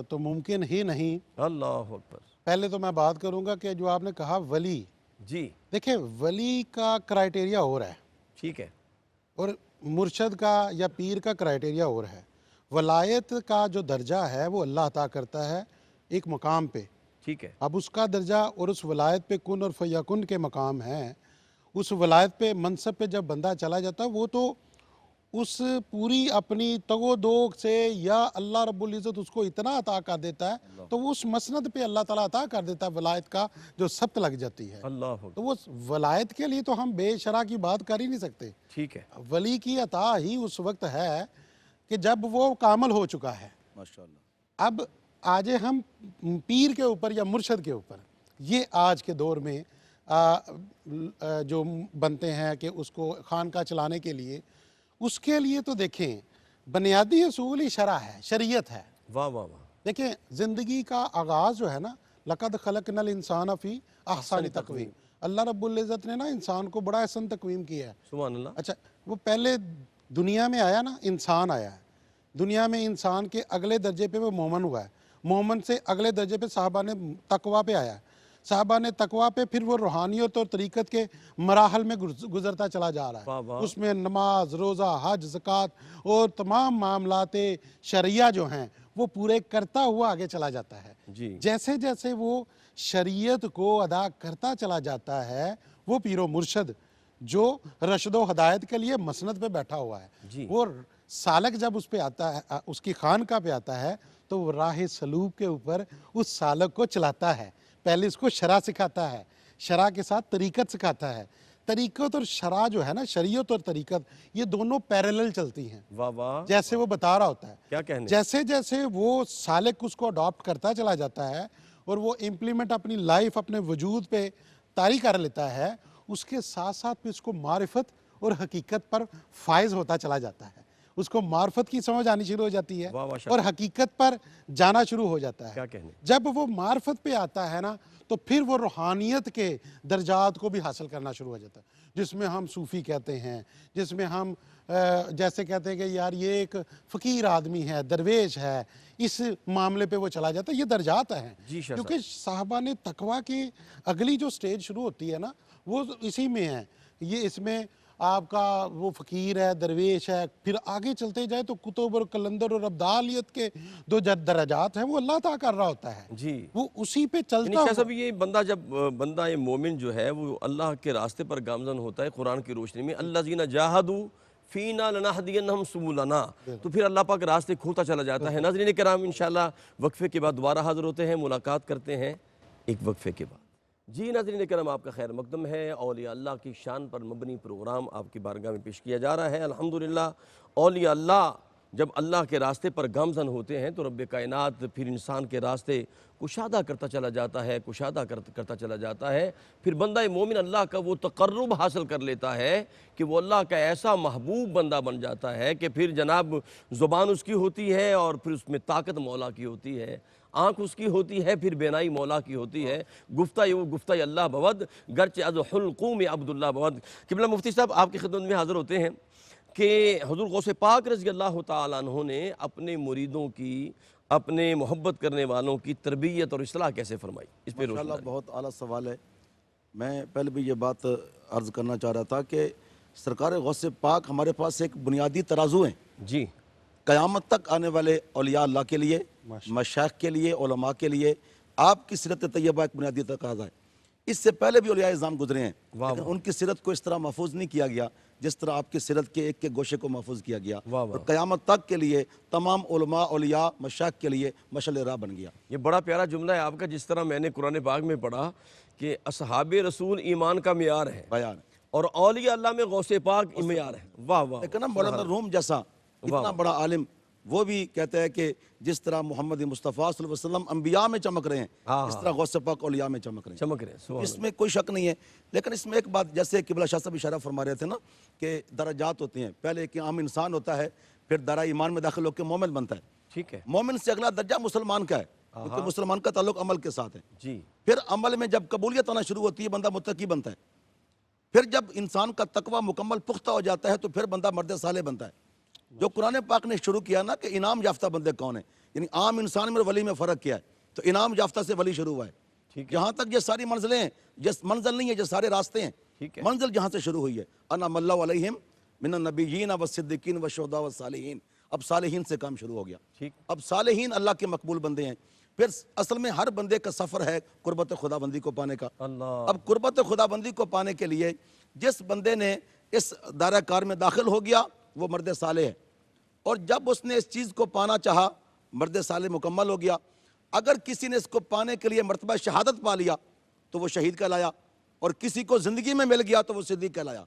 तो मुमकिन ही नहीं। अल्लाह अकबर। पहले तो मैं बात करूंगा कि जो आपने कहा वली, जी देखिए वली का क्राइटेरिया हो रहा है ठीक है। और मुर्शद का या पीर का क्राइटेरिया हो रहा है। वलायत का जो दर्जा है वो अल्लाह अता करता है एक मकाम पे, ठीक है। अब उसका दर्जा और उस वलायत पे कुन और फयाकुन के मकाम हैं। उस वलायत पे मनसब पे जब बंदा चला जाता है वो तो उस पूरी अपनी तगो दो से या अल्लाह रब्बुल इज़्ज़त उसको इतना अता कर देता है तो वो उस मसनद पे अल्लाह ताला अता कर देता है, वलायत का जो सब्त लग जाती है। अल्लाह अकबर। तो वो वलायत के लिए तो हम बेशरा की बात कर ही नहीं सकते। ठीक है। वली की अता ही उस वक्त है कि जब वो कामल हो चुका है। माशाअल्लाह। अब आजे हम पीर के ऊपर या मुर्शद के ऊपर, ये आज के दौर में जो बनते हैं कि उसको खानका चलाने के लिए, उसके लिए तो देखें बुनियादी असूल ही शरा है, शरीयत है। वाह वाह वाह। देखें ज़िंदगी का आगाज़ जो है ना, लक़द ख़लक़नल इंसान फ़ी अहसनि तक़वीम, अल्लाह रब्बुल इज़्ज़त ने ना इंसान को बड़ा अहसन तक़वीम किया है। सुभान अल्लाह। अच्छा, वो पहले दुनिया में आया ना, इंसान आया है, दुनिया में इंसान के अगले दर्जे पे वो मोमन हुआ है, मोमन से अगले दर्जे पे साहबा ने तकवा पे आया, साहबा ने तकवा पे फिर वो रूहानियत और तरीक़त के मराहल में गुजरता चला जा रहा वाह है। वाह। उसमें नमाज, रोज़ा, हज, ज़कात और तमाम मामलाते शरिया जो हैं वो पूरे करता हुआ आगे चला जाता है। जी जैसे जैसे वो शरीयत को अदा करता चला जाता है, वो पीरो मुर्शद जो रशदो हदायत के लिए मसनद पे बैठा हुआ है, जी। वो सालक जब उस पे आता है, उसकी खानका पे आता है, तो वो राह सलूक के ऊपर उस सालक को चलाता है। पहले इसको शरा सिखाता है, शरा के साथ तरीक़त सिखाता है। तरीक़त और शरा जो है ना, शरीयत और तरीक़त, ये दोनों पैरेलल चलती हैं। वाह वाह। जैसे वो बता रहा होता है, क्या कहने। जैसे जैसे वो सालिक उसको अडॉप्ट करता चला जाता है और वो इम्प्लीमेंट अपनी लाइफ अपने वजूद पे तारी कर लेता है, उसके साथ साथ भी उसको मारिफत और हकीकत पर फायज होता चला जाता है। उसको मार्फत की समझ आनी शुरू हो जाती है वाह वाह। और हकीकत पर जाना शुरू हो जाता है। क्या कहने। जब वो मार्फत पे आता है ना, तो फिर वो रूहानियत के दर्जात को भी हासिल करना शुरू हो जाता है, जिसमें हम सूफ़ी कहते हैं, जिसमें हम जैसे कहते हैं कि यार ये एक फ़कीर आदमी है, दरवेश है, इस मामले पे वो चला जाता है। ये दर्जात हैं, क्योंकि साहबा ने तकवा की अगली जो स्टेज शुरू होती है ना, वो इसी में है। ये इसमें आपका वो फ़कीर है, दरवेश है, फिर आगे चलते जाए तो कुतुब और कलंदर और अब्दालियत के दो दर्जात हैं, वो अल्लाह ताला कर रहा होता है जी, वो उसी पे चलता है। सब ये बंदा जब बंदा ये मोमिन जो है वो अल्लाह के रास्ते पर गामजन होता है, कुरान की रोशनी में अल्लाज़ीना जाहदू फ़ीना लनहदियन्नहुम सुबुलना, तो फिर अल्लाह पाक रास्ते खोलता चला जाता है। नाज़रीन किराम, इंशाअल्लाह वक्फे के बाद दोबारा हाज़िर होते हैं, मुलाकात करते हैं एक वक्फे के बाद। जी नाज़रीन करम, आपका खैर मकदम है। औलिया अल्लाह की शान पर मबनी प्रोग्राम आपकी बारगाह में पेश किया जा रहा है। अल्हम्दुलिल्लाह, औलिया अल्लाह जब अल्लाह के रास्ते पर गामजन होते हैं तो रब्बे कायनात फिर इंसान के रास्ते कुशादा करता चला जाता है, कुशादा करता चला जाता है। फिर बंदा मोमिन अल्लाह का वो तक़र्रुब हासिल कर लेता है कि वो अल्लाह का ऐसा महबूब बंदा बन जाता है कि फिर जनाब ज़ुबान उसकी होती है और फिर उसमें ताकत मौला की होती है, आँख उसकी होती है, फिर बेनाई मौला की होती है, गुफ्ता अल्लाह बवद गर्च अज़ हुल्क़ू में अब्दुल्ला बवद। क़िबला मुफ्ती साहब आपकी खिदमत में हाज़िर होते हैं कि हुज़ूर गौसे पाक रज़ी अल्लाह तआला अन्हु ने अपने मुरीदों की, अपने मोहब्बत करने वालों की तरबियत और इस्लाह कैसे फरमाई, इस पर माशाअल्लाह बहुत आला सवाल है। मैं पहले भी ये बात अर्ज़ करना चाह रहा था कि सरकार गौसे पाक हमारे पास एक बुनियादी तराजू है जी, क़यामत तक आने वाले औलिया अल्लाह के लिए, मशाइख के लिए, उलमा के लिए आपकी सीरत तैयबा एक बुनियादी तकाज़ा है। इससे पहले भी औलिया इज़ाम गुजरे हैं, लेकिन उनकी सीरत को इस तरह महफूज नहीं किया गया जिस तरह आपकी सीरत के एक गोशे को महफूज किया गया, और क़यामत तक के लिए तमाम उलमा, औलिया, मशाइख के लिए मशअल राह बन गया। ये बड़ा प्यारा जुमला है आपका, जिस तरह मैंने कुरान पाक में पढ़ा कि असहाबे रसूल ईमान का मियार है, बयान, और औलिया अल्लाह में गौसे पाक इमार है। वाह वाह, लेकिन ना मौलाना रूम जैसा इतना बड़ा आलिम, वो भी कहते हैं कि जिस तरह मोहम्मद मुस्तफ़ा सल्लल्लाहु अलैहि वसल्लम अंबिया में चमक रहे हैं, इस तरह गौसे पाक औलिया में चमक रहे हैं, चमक रहे हैं, सुभान इसमें कोई शक नहीं है। लेकिन इसमें एक बात, जैसे किबला शाह साहब इशारा फरमा रहे थे ना कि दराजात होते हैं, पहले एक आम इंसान होता है, फिर दायरा ईमान में दाखिल होकर मोमिन बनता है। ठीक है मोमिन से अगला दर्जा मुसलमान का है, क्योंकि मुसलमान का ताल्लुक अमल के साथ है। जी, फिर अमल में जब कबूलियत आना शुरू होती है, बंदा मुत्तकी बनता है। फिर जब इंसान का तकवा मुकम्मल पुख्ता हो जाता है, तो फिर बंदा मर्द साले बनता है। जो कुरान पाक ने शुरू किया ना कि इनाम याफ्ता बंदे कौन है, यानी आम इंसान में वली में फ़र्क किया है, तो इनाम याफ्ता से वली शुरू हुआ है। ठीक है, जहाँ तक ये सारी मंजिलें हैं, ये मंजिल नहीं है, ये सारे रास्ते हैं। ठीक है, मंजिल जहाँ से शुरू हुई है, अनअमल्लाहु अलैहिम मिनन नबिय्यीन व सिद्दीकीन व शुहदा व सालिहीन, अब सालिहीन से काम शुरू हो गया। ठीक, अब सालिहीन अल्लाह के मकबूल बंदे हैं। फिर असल में हर बंदे का सफ़र है कुर्बत खुदाबंदी को पाने का। अल्लाह, अब कुर्बत खुदाबंदी को पाने के लिए जिस बंदे ने इस दायरा कार में दाखिल हो गया, वो मर्द साले है। और जब उसने इस चीज़ को पाना चाहा, मर्द साले मुकम्मल हो गया। अगर किसी ने इसको पाने के लिए मर्तबा शहादत पा लिया तो वो शहीद कहलाया, और किसी को ज़िंदगी में मिल गया तो वो सिद्दीक कहलाया,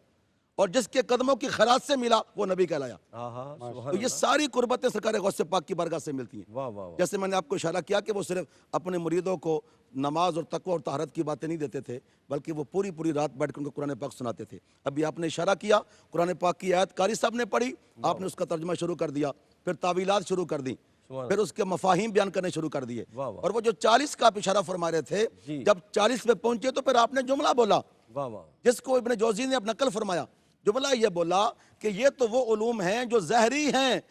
और जिसके कदमों की खैरात से मिला वो नबी कहलाया। आहा, तो ये सारी कुर्बतें सरकार गौसे पाक की बारगाह से मिलती हैं। वाह वाह वाह, जैसे मैंने आपको इशारा किया कि वो सिर्फ अपने मुरीदों को नमाज और तकवा और तहरत की बातें नहीं देते थे, बल्कि वो पूरी पूरी रात बैठ कर उनको कुरान पाक सुनाते थे। अभी आपने इशारा किया, कुरान पाक की आयत कारी साहब ने पढ़ी, आपने उसका तर्जुमा शुरू कर दिया, फिर तावीलात शुरू कर दी, फिर उसके मफाहिम बयान करने शुरू कर दिए। वाह वाह, और वो जो 40 का आप इशारा फरमा रहे थे, जी, जब 40 पे पहुंचे तो फिर आपने जुमला बोला वाह वाह, जिसको इब्ने जौजी ने अब नकल फरमाया। जुमला ये बोला कि ये तो वो उलूम हैं जो जहरी हैं,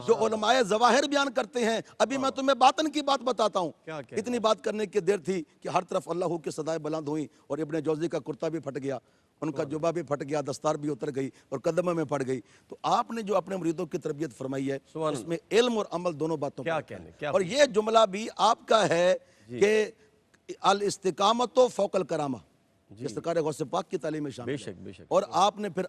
जो उलमाए ज़वाहिर बयान करते हैं। अभी मैं तुम्हें बातन की बात बताता हूँ। क्या कहना? इतनी बात करने की देर थी कि हर तरफ अल्लाह की सदाएं बुलंद हुई, और इब्ने जौजी का कुर्ता भी फट गया, उनका जुबा भी फट गया, दस्तार भी उतर गई और कदम में पड़ गई। तो आपने जो अपने मुरीदों की तरबियत फरमाई है, सुभान उसमें इल्म और अमल दोनों बातों क्या का कहने, क्या और ये जुमला भी आपका है कि अल इस्तिकामतो फौकल करामा, ये सरकार गौसे पाक की तालीम में शामिल है। बेशक बेशक, और आपने फिर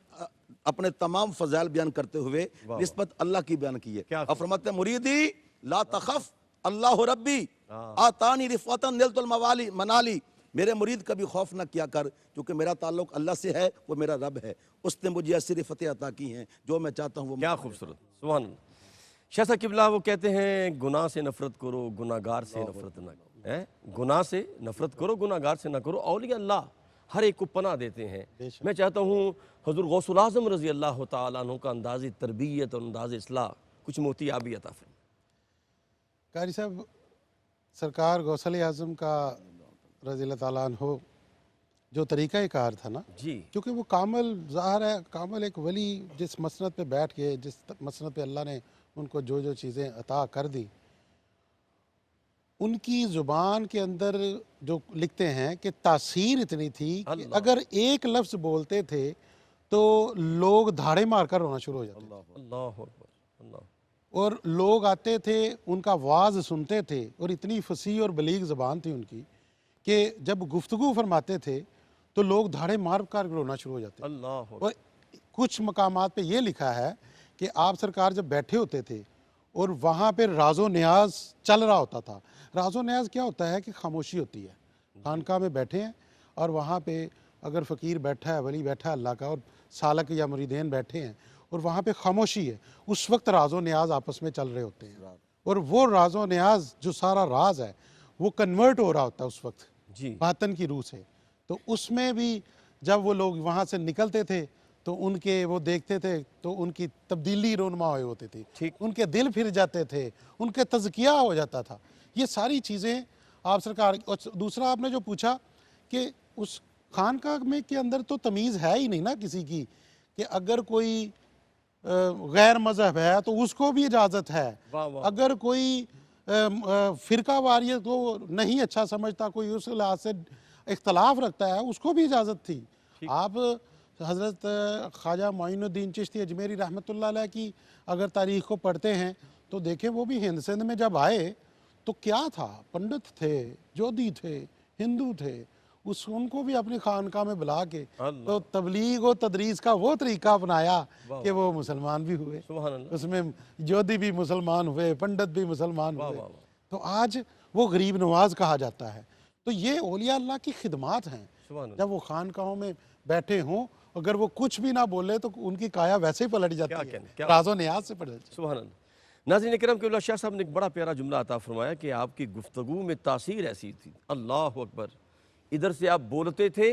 अपने तमाम फजाइल बयान करते हुए निस्बत अल्लाह की बयान की है। क्या और फरमाते हैं, मुरीदी ला तखफ अल्लाह रब्बी आतानी रिफातन निलतुल मवाली मनाली, मेरे मुरीद कभी खौफ ना किया कर, क्योंकि मेरा ताल्लुक अल्लाह से है, वो मेरा रब है, उसने मुझे ऐसी रिफतें अता की हैं जो मैं चाहता हूँ वो। क्या खूबसूरत, सुभान अल्लाह। शाह साहब किबला वो कहते हैं गुनाह से नफरत करो, गुनाहगार से नफरत ना करो, है गुनाह से नफरत करो, गुनाहगार से ना करो। औलिया अल्लाह हर एक को पनाह देते हैं। मैं चाहता हूँ हज़रत गौसुल आज़म रज़ी अल्लाह तआला अन्हु का अंदाज़ तरबियत और अंदाज़ इस्लाह कुछ मोतियाबी अता फरमाएं। कारी साहब, सरकार गौसल आज़म का रज़ी अल्लाह ताला अन्हु जो तरीक़ा कार था ना जी, क्योंकि वो कामल ज़ाहिर है, कामल एक वली जिस मसनद पे बैठ के, जिस मसनद पे अल्लाह ने उनको जो जो चीज़ें अता कर दी, उनकी ज़ुबान के अंदर जो लिखते हैं कि तासीर इतनी थी कि अगर एक लफ्ज़ बोलते थे तो लोग धाड़े मार कर रोना शुरू हो जाते थे। अल्लाह अकबर, अल्लाह, और लोग आते थे, उनका वाज सुनते थे, और इतनी फसी और बलीग ज़बान थी उनकी कि जब गुफ्तगू फरमाते थे तो लोग धाड़े मार कर रोना शुरू हो जाते। अल्लाह, और कुछ मकामात पे ये लिखा है कि आप सरकार जब बैठे होते थे और वहाँ पे राजो न्याज चल रहा होता था। राजो न्याज क्या होता है कि खामोशी होती है, खानका में बैठे हैं और वहाँ पे अगर फ़कीर बैठा है, वली बैठा है अल्लाह का, और सालक या मुरीदेन बैठे हैं और वहाँ पे खामोशी है, उस वक्त राजो न्याज आपस में चल रहे होते हैं। और वो राजो न्याज जो सारा राज है वो कन्वर्ट हो रहा होता है उस वक्त जी, बातन की रूह से। तो उसमें भी जब वो लोग वहाँ से निकलते थे तो उनके वो देखते थे तो उनकी तब्दीली रोनमा हुए होती थी, ठीक, उनके दिल फिर जाते थे, उनके तज़किया हो जाता था। ये सारी चीज़ें आप सरकार। और दूसरा आपने जो पूछा कि उस खानका में के अंदर तो तमीज़ है ही नहीं ना किसी की, कि अगर कोई गैर मज़हब है तो उसको भी इजाज़त है, वाह वाह, अगर कोई फ़िरका वारियत को नहीं अच्छा समझता, कोई उस लिहाज से इख्तलाफ रखता है, उसको भी इजाज़त थी। आप हज़रत ख्वाजा मोइनुद्दीन चिश्ती अजमेरी रहमतुल्लाह अलैह की अगर तारीख़ को पढ़ते हैं तो देखें, वो भी हिंद सिंध में जब आए तो क्या था, पंडित थे, जोधी थे, हिंदू थे, उनको भी अपनी खानका में बुला के तो तबलीग और तदरीस का वो तरीका अपनाया कि वो मुसलमान भी हुए, सुभान अल्लाह, उसमें जोधी भी मुसलमान हुए, पंडित भी मुसलमान वाह हुए। वाह वाह, तो आज वो गरीब नवाज कहा जाता है। तो ये औलिया अल्लाह की खिदमात हैं, सुभान अल्लाह, जब वो खानकाहों में बैठे हों अगर वो कुछ भी ना बोले तो उनकी काया वैसे ही पलट जाती है, क्या राजो नियाज से पलट जाती है। सुभान अल्लाह। नाज़रीन किराम, क़िबला शाह साहब ने एक बड़ा प्यारा जुमला अता फरमाया कि आपकी गुफ्तगू में तासीर ऐसी थी, अल्लाह अकबर। इधर से आप बोलते थे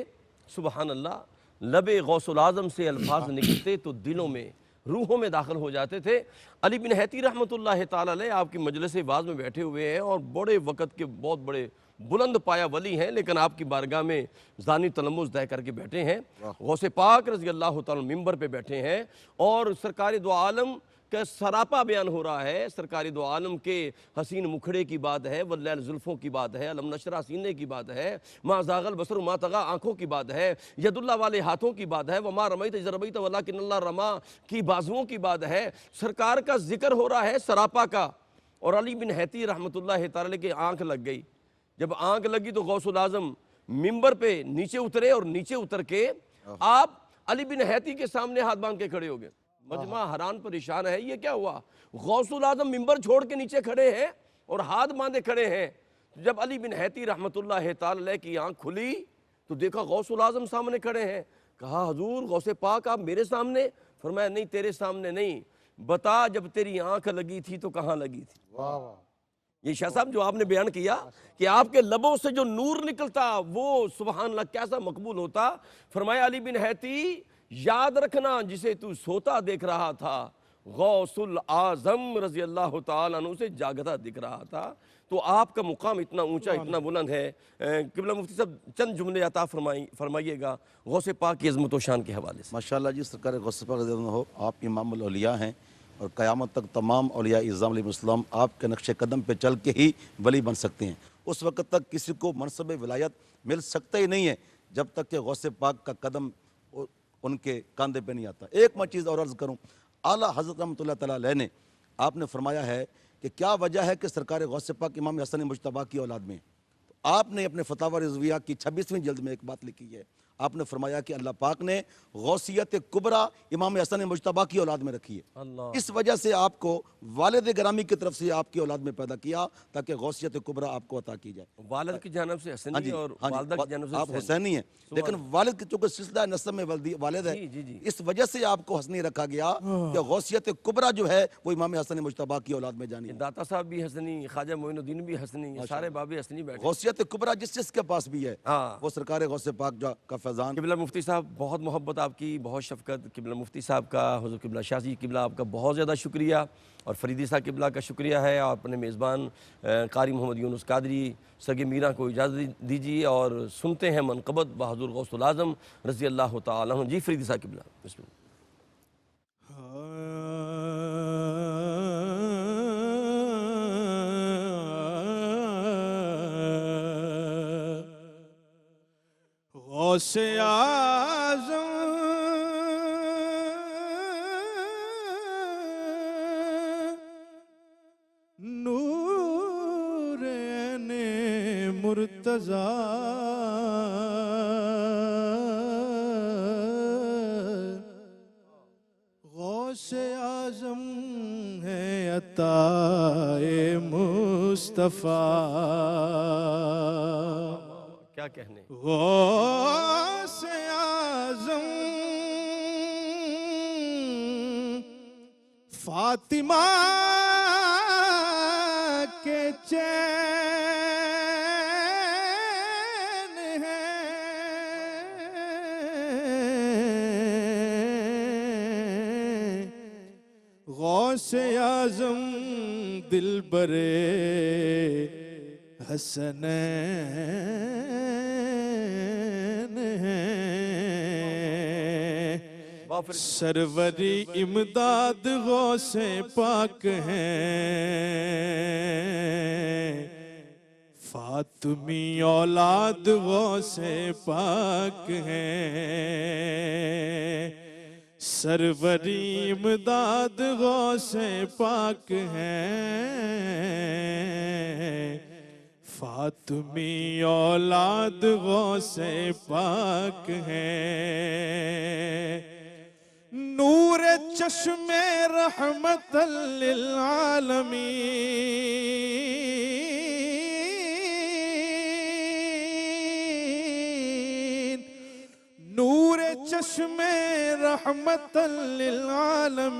सुभान अल्लाह, लबे गौसुल आज़म से अल्फाज निकलते तो दिलों में रूहों में दाखिल हो जाते थे। अली बिन हैती रहमतुल्लाह ताला अलैह आपकी मजलिस वाज़ में बैठे हुए हैं और बड़े वक़्त के बहुत बड़े बुलंद पाया वली हैं, लेकिन आपकी बारगाह में ज़ानी तलम्मुज़ तय करके बैठे हैं। गौसे पाक रज़ी अल्लाह तआला मिंबर पे बैठे हैं और सरकार दो आलम का सरापा बयान हो रहा है। सरकारी दो आलम के हसीन मुखड़े की बात है, वल्लैल जुल्फ़ों की बात है, अलम नशरा सीने की बात है, मा ज़ागल बसर मा तगा आँखों की बात है, यदुल्ला वाले हाथों की बात है, वमा रमैत इज़ रमैत वलाकिन्नल्लाह रमा की बाजुओं की बात है। सरकार का जिक्र हो रहा है सरापा का। और अली बिन हैती रहमतुल्लाह तआला की आँख लग गई। जब आँख लगी तो गौसुल आज़म मिंबर पे नीचे उतरे और नीचे उतर के आप अली बिन हैती के सामने हाथ बांध के खड़े हो गए। मजमा हैरान परेशान है, ये क्या हुआ? गौसुल आज़म मिंबर छोड़ के नीचे खड़े हैं और हाथ बांधे खड़े हैं। जब अली बिन हैती रहमतुल्लाह तआला अलैह की आंख खुली तो देखा गौसुल आज़म सामने खड़े हैं। कहा हुजूर गौसे पाक आप मेरे सामने? फरमाया नहीं, तेरे सामने नहीं, बता जब तेरी आंख लगी थी तो कहाँ लगी थी? वाह वाह। ये शाह साहब जो आपने बयान किया कि आपके लबों से जो नूर निकलता वो सुभान अल्लाह कैसा मकबूल होता। फरमाया अली बिन हैती याद रखना जिसे तू सोता देख रहा था गौसुल आज़म रज़ी अल्लाह तआला अन्हु से जागता दिख रहा था। तो आपका मुकाम इतना ऊंचा इतना बुलंद है। क़िबला मुफ्ती साहब चंद जुमले अता फरमाइएगा गौसे पाक की अज़मत व शान के हवाले से। माशाअल्लाह जी, सरकार गौसे पाक रज़ी अल्लाह हो, आप इमामुल औलिया हैं और क़यामत तक तमाम औलिया इज़्ज़ाम अलैहिमुस्सलाम आपके नक्शे कदम पे चल के ही वली बन सकते हैं। उस वक़्त तक किसी को मनसब विलायत मिल सकता ही नहीं है जब तक कि गौसे पाक का कदम उनके कंधे पे नहीं आता। एक मैं चीज़ और अर्ज़ करूँ, आला हज़रत रहमतुल्लाह तआला अलैह ने आपने फरमाया है कि क्या वजह है कि सरकार गौसे पाक इमाम हसन मुज्तबा की औलाद में। तो आपने अपने फतावा रिज़विया की 26वीं जल्द में एक बात लिखी है। आपने फरमाया कि अल्लाह पाक ने गौसियत कुबरा इमाम हसन मुज्तबा की औलाद में रखी है। इस वजह से आपको वालिद ग्रामी की तरफ से आपकी औलाद में पैदा किया ताकि गौसियत कुबरा आपको अता की जाए। वालिद की जानब से हसनी और वालिदा की जानब से आप हुसैनी हैं, लेकिन वालिद की चूंकि सिलसिला नस्ब में वालिद है, इस वजह से आपको हसनी रखा गया कि गौसियत कुबरा जो है वो इमाम हसन मुज्तबा की औलाद में जानी है। दाता साहब भी हसनी, ख्वाजा मोइनुद्दीन भी हसनी, सारे बाबे हसनी बैठे। गौसियत कुबरा जिसके पास भी है वो सरकार गौसे पाक का फैजान। क़िबला मुफ्ती साहब बहुत मोहब्बत आपकी, बहुत शफ़क़त। क़िबला मुफ्ती साहब का, हुज़ूर क़िबला शाह जी क़िबला आपका बहुत ज़्यादा शुक्रिया और फरीदी साहब क़िबला का शुक्रिया है। और अपने मेज़बान कारी मोहम्मद यूनुस कादरी सगे मीरा को इजाज़त दीजिए और सुनते हैं मनक़बत बहादुर गौसुल आज़म रज़ी अल्लाह तआला अन्हु। जी फरीदी साहब क़िबला बिस्मिल्लाह। गौसे आज़म नूर-ए-ने मुर्तज़ा गौसे आज़म है अताए मुस्तफ़ा। क्या कहने। गौसे आज़म फातिमा के चैन है, गौसे आज़म दिलबरे हसनैन है, सरवरी इमदाद गौसे पाक हैं, फातिमी औलाद गौसे पाक हैं, सरवरी इमदाद गौसे पाक हैं, फातिमी औलाद गौसे पाक हैं। नूर चश्मे रहमतल लिल आलमीन, नूर चश्मे रहमतल लिल आलमीन।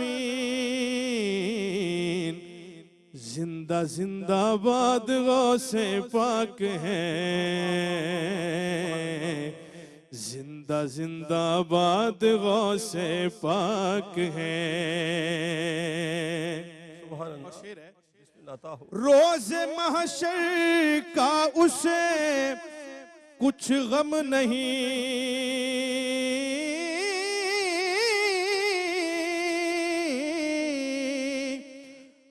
जिंदा जिंदाबाद गौसे पाक हैं, जिंदा जिंदाबाद गौसे पाक हैं। सुभान अल्लाह। बिस्मिल्लाह ताहू। रोज महशर का उसे कुछ गम नहीं,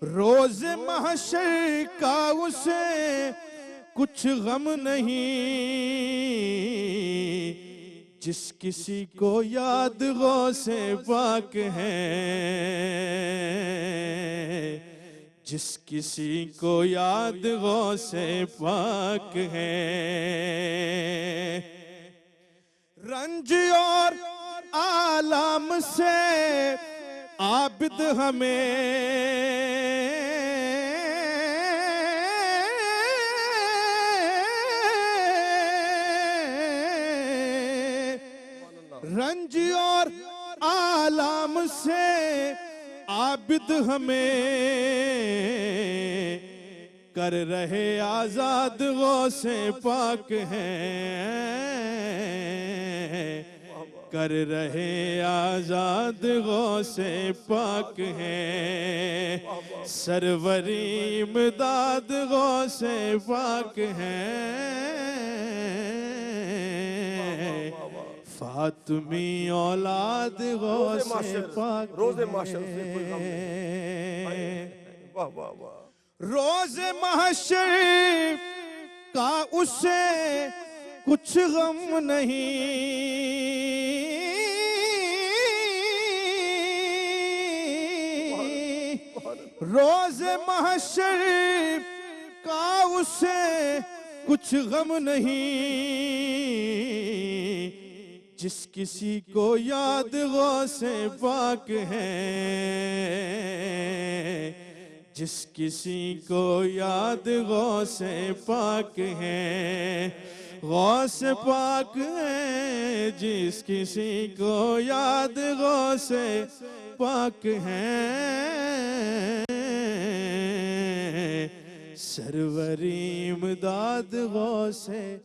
रोज महशर का उसे कुछ गम नहीं। जिस किसी को याद गौसे पाक है, जिस किसी को याद गौसे पाक है। रंज और आलम से आबिद हमें, रंज और आलम से आबिद हमें कर रहे आजाद गौसे पाक हैं, कर रहे आजाद गौसे पाक हैं। सरवरी इमदाद गौसे पाक हैं, फातिमी औलाद गौसे पाक रोज़े माशर से कोई गम नहीं। हैं। वाह वाह वाह। रोज महशर का उसे कुछ गम नहीं, रोज महशर का उसे कुछ गम नहीं। जिस किसी को याद गौसे पाक है, जिस किसी को याद गौसे पाक है, गौसे पाक है। जिस किसी को याद गौसे पाक है, सरवरी इमदाद गौसे